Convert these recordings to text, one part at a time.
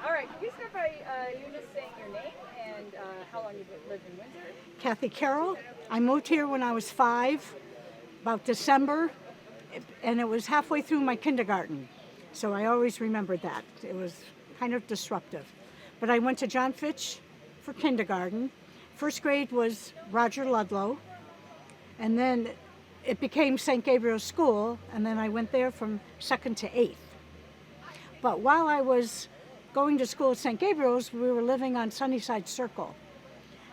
All right, can we start by you just saying your name and how long you've lived in Windsor? Kathy Carroll. I moved here when I was 5, about December, and it was halfway through my kindergarten. So I always remembered that. It was kind of disruptive. But I went to John Fitch for kindergarten. First grade was Roger Ludlow, and then it became St. Gabriel's School, and then I went there from 2nd to 8th. But while I was going to school at St. Gabriel's, we were living on Sunnyside Circle,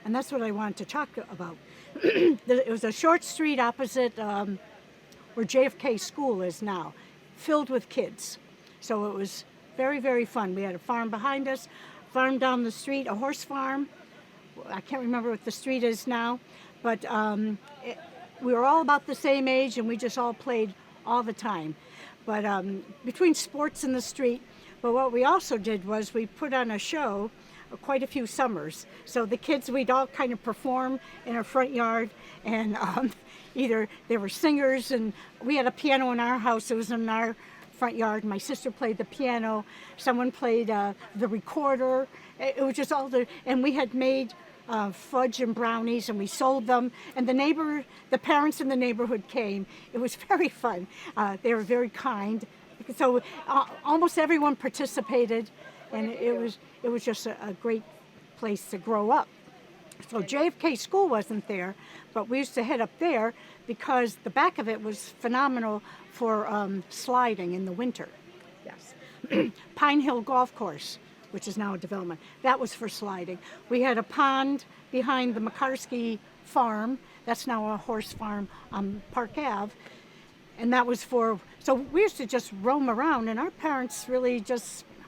and that's what I wanted to talk about. It was a short street opposite where JFK School is now, filled with kids. So it was very, very fun. We had a farm behind us, farm down the street, a horse farm. I can't remember what the street is now, but we were all about the same age, and we just all played all the time. But between sports in the street, but what we also did was we put on a show quite a few summers. So the kids, we'd all kind of perform in our front yard, and either they were singers, and we had a piano in our house. It was in our front yard. My sister played the piano. Someone played the recorder. It was just all and we had made fudge and brownies, and we sold them. And the parents in the neighborhood came. It was very fun. They were very kind. So almost everyone participated, and it was just a great place to grow up. So JFK School wasn't there, but we used to head up there because the back of it was phenomenal for sliding in the winter. Yes. Pine Hill Golf Course, which is now a development, that was for sliding. We had a pond behind the McCarskey farm. That's now a horse farm on Park Ave. And that was so we used to just roam around, and our parents really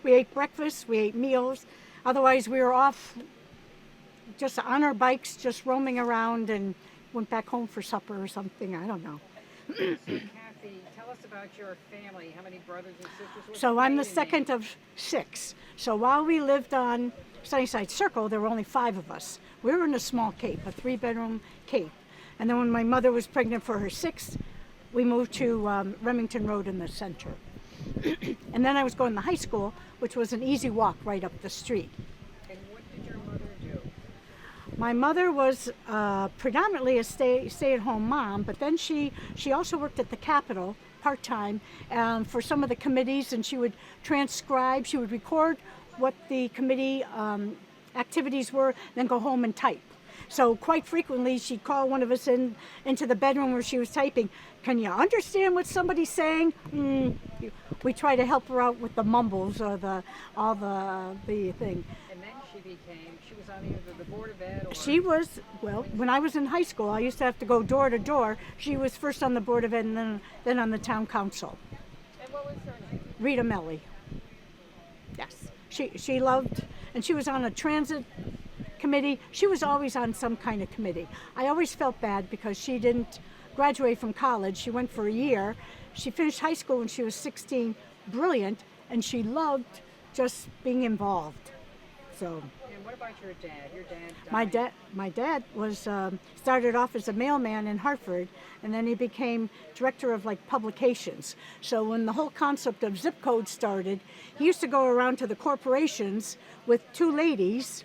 we ate breakfast, we ate meals. Otherwise, we were off just on our bikes, just roaming around, and went back home for supper or something. I don't know. So, Kathy, tell us about your family. How many brothers and sisters? So I'm the second of 6. So while we lived on Sunnyside Circle, there were only 5 of us. We were in a small cape, a 3-bedroom cape. And then when my mother was pregnant for her 6th, we moved to Remington Road in the center. And then I was going to high school, which was an easy walk right up the street. And what did your mother do? My mother was predominantly a stay-at-home mom, but then she also worked at the Capitol part-time for some of the committees, and she would transcribe, she would record what the committee activities were, then go home and type. So quite frequently, she'd call one of us into the bedroom where she was typing. Can you understand what somebody's saying? We try to help her out with the mumbles or all the thing. And then she was on either the Board of Ed or... She was, when I was in high school, I used to have to go door to door. She was first on the Board of Ed and then on the town council. And what was her name? Rita Melly. Yes. She loved, and she was on a transit committee. She was always on some kind of committee. I always felt bad because she didn't graduate from college. She went for a year. She finished high school when she was 16, brilliant, and she loved just being involved. So. And what about your dad? Your dad died. My dad was started off as a mailman in Hartford, and then he became director of publications. So when the whole concept of zip code started, he used to go around to the corporations with 2 ladies,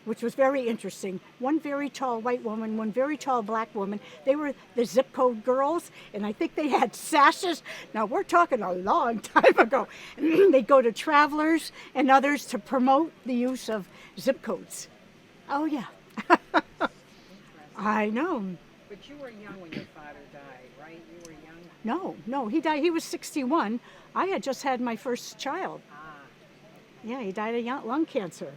which was very interesting. One very tall white woman, one very tall black woman. They were the zip code girls, and I think they had sashes. Now, we're talking a long time ago. They'd go to Travelers and others to promote the use of zip codes. Oh, yeah. I know. But you were young when your father died, right? You were young? No, he died. He was 61. I had just had my first child. Ah. Yeah, he died of lung cancer.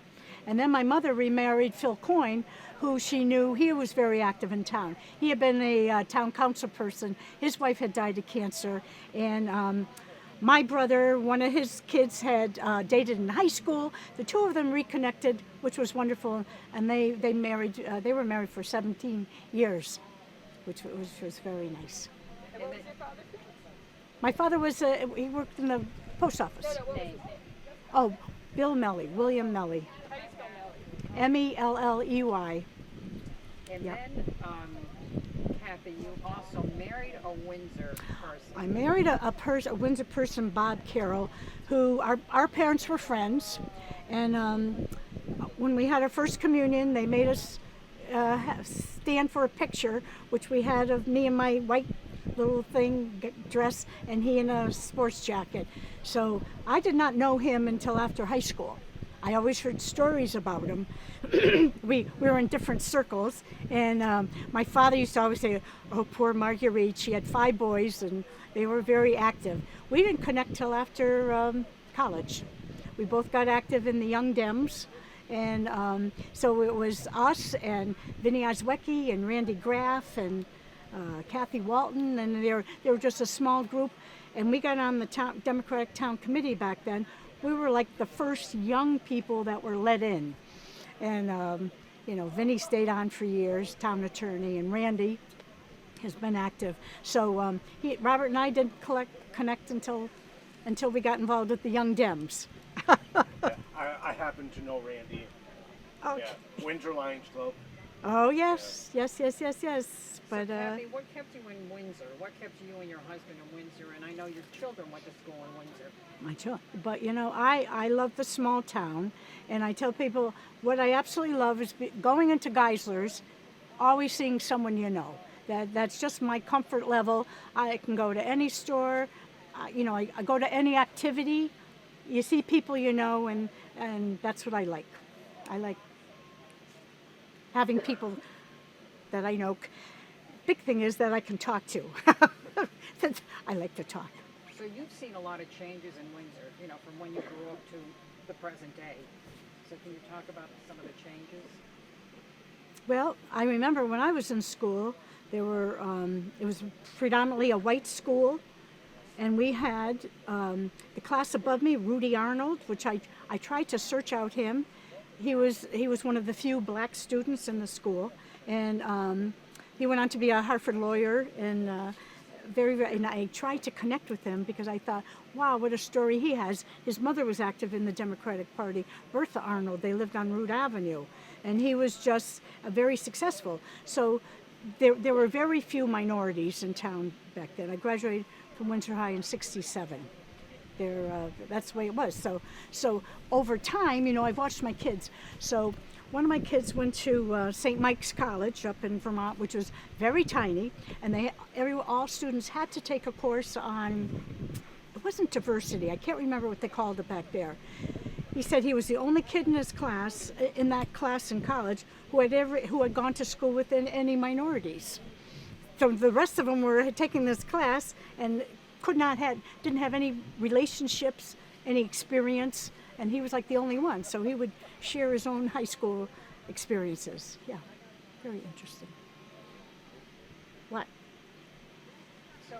And then my mother remarried Phil Coyne, who she knew. He was very active in town. He had been a town council person. His wife had died of cancer. And my brother, one of his kids, had dated in high school. The 2 of them reconnected, which was wonderful. And they married. They were married for 17 years, which was very nice. And what was your father? My father was, he worked in the post office. No, what was his name? Oh, Bill Melly, William Melly. How do you spell Melly? Melley. And Yep. then Kathy, you also married a Windsor person. I married a Windsor person, Bob Carroll, who our parents were friends, and when we had our first communion, they made us stand for a picture, which we had of me in my white little dress, and he in a sports jacket. So I did not know him until after high school. I always heard stories about him. we were in different circles, and my father used to always say, "Oh, poor Marguerite, she had 5 boys, and they were very active." We didn't connect till after college. We both got active in the Young Dems, and so it was us and Vinny Oswecki and Randy Graff and Kathy Walton, and they were just a small group, and we got on the Democratic Town Committee back then. We were like the first young people that were let in, and Vinny stayed on for years, town attorney, and Randy has been active. So Robert and I didn't connect until we got involved with the Young Dems. Yeah, I happen to know Randy. Oh, Yeah, Windsor Lions Club. oh yes. But So Kathy, what kept you in Windsor? What kept you and your husband in Windsor? And I know your children went to school in Windsor. my child. But I love the small town, and I tell people what I absolutely love is going into Geisler's, always seeing someone you know. That's just my comfort level. I can go to any store, I go to any activity. You see people you know, and that's what I like. I like having people that I know. Big thing is that I can talk to. I like to talk. So you've seen a lot of changes in Windsor, from when you grew up to the present day. So can you talk about some of the changes? Well, I remember when I was in school, it was predominantly a white school, and we had the class above me, Rudy Arnold, which I tried to search out him. He was one of the few black students in the school, and he went on to be a Harvard lawyer, and and I tried to connect with him because I thought, wow, what a story he has. His mother was active in the Democratic Party, Bertha Arnold. They lived on Root Avenue, and he was just very successful. So there were very few minorities in town back then. I graduated from Windsor High in '67. That's the way it was. So over time, I've watched my kids. So one of my kids went to St. Mike's College up in Vermont, which was very tiny, and all students had to take a course on, it wasn't diversity, I can't remember what they called it back there. He said he was the only kid in his class, in that class in college, who had gone to school with any minorities. So the rest of them were taking this class and didn't have any relationships, any experience, and he was like the only one. So he would share his own high school experiences. Yeah, very interesting. What? So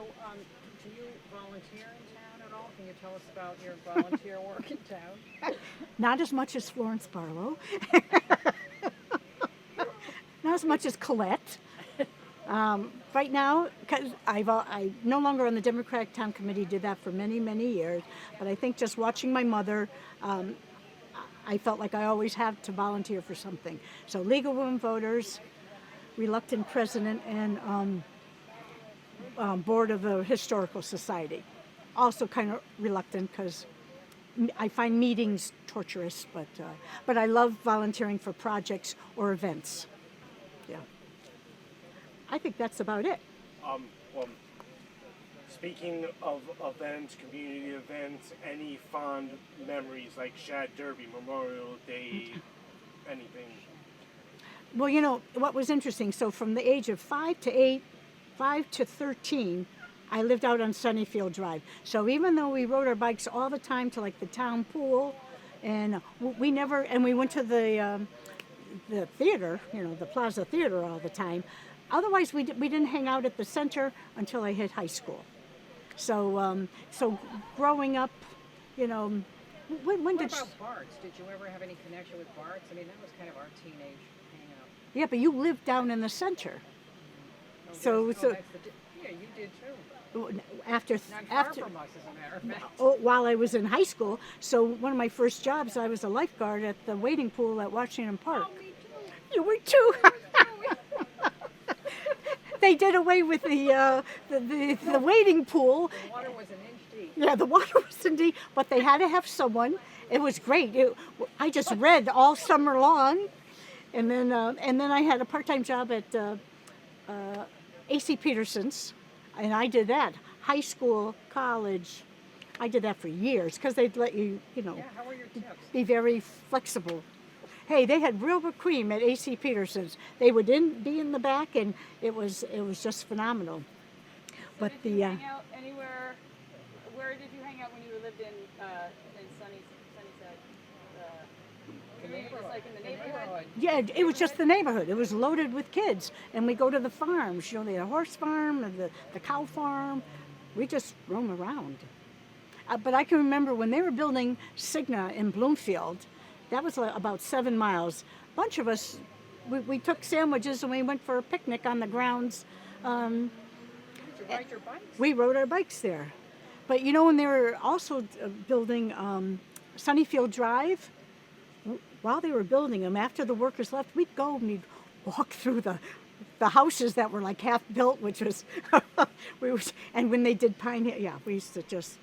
do you volunteer in town at all? Can you tell us about your volunteer work in town? Not as much as Florence Barlow. Not as much as Colette. Right now, because I'm no longer on the Democratic Town Committee, did that for many, many years, but I think just watching my mother, I felt like I always had to volunteer for something. So League of Women Voters, reluctant president, and board of the Historical Society. Also kind of reluctant because I find meetings torturous, but I love volunteering for projects or events. Yeah. I think that's about it. Well, speaking of events, community events, any fond memories like Shad Derby, Memorial Day, anything? Well, what was interesting, so from the age of 5 to 13, I lived out on Sunnyfield Drive. So even though we rode our bikes all the time to like the town pool, and we went to the theater, the Plaza Theater all the time. Otherwise, we didn't hang out at the center until I hit high school. So growing up, when What did? about Bart's? Did you ever have any connection with Bart's? I mean, that was kind of our teenage hangout. Yeah, but you lived down in the center. Oh, yeah, you did too. After Not far from us, as a matter of fact. while I was in high school, so one of my first jobs, I was a lifeguard at the wading pool at Washington Park. Oh, me too. You were too. they did away with the wading pool. The water was an inch deep. Yeah, the water was indeed, but they had to have someone. It was great. I just read all summer long, and then I had a part-time job at AC Peterson's, and I did that. High school, college, I did that for years because they'd let you, Yeah, how were your tips? be very flexible. Hey, they had real whipped cream at AC Peterson's. They would be in the back, and it was just phenomenal. But did you hang out anywhere? Where did you hang out when you lived in Sunnyside? Just like in the neighborhood. yeah, it was just the neighborhood. It was loaded with kids, and we go to the farms. You know, the horse farm and the cow farm. We just roam around. But I can remember when they were building Cigna in Bloomfield. That was about 7 miles. A bunch of us, we took sandwiches and we went for a picnic on the grounds. Did you ride your bikes? We rode our bikes there. But you know, when they were also building Sunnyfield Drive, while they were building them, after the workers left, we'd go and we'd walk through the houses that were like half built, which was, and when they did Pine Hill, yeah, we used to just,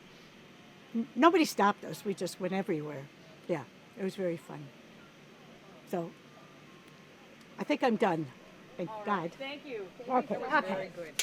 nobody stopped us. We just went everywhere. Yeah, it was very fun. So, I think I'm done. Thank All God. right, thank you. Okay. That was very good.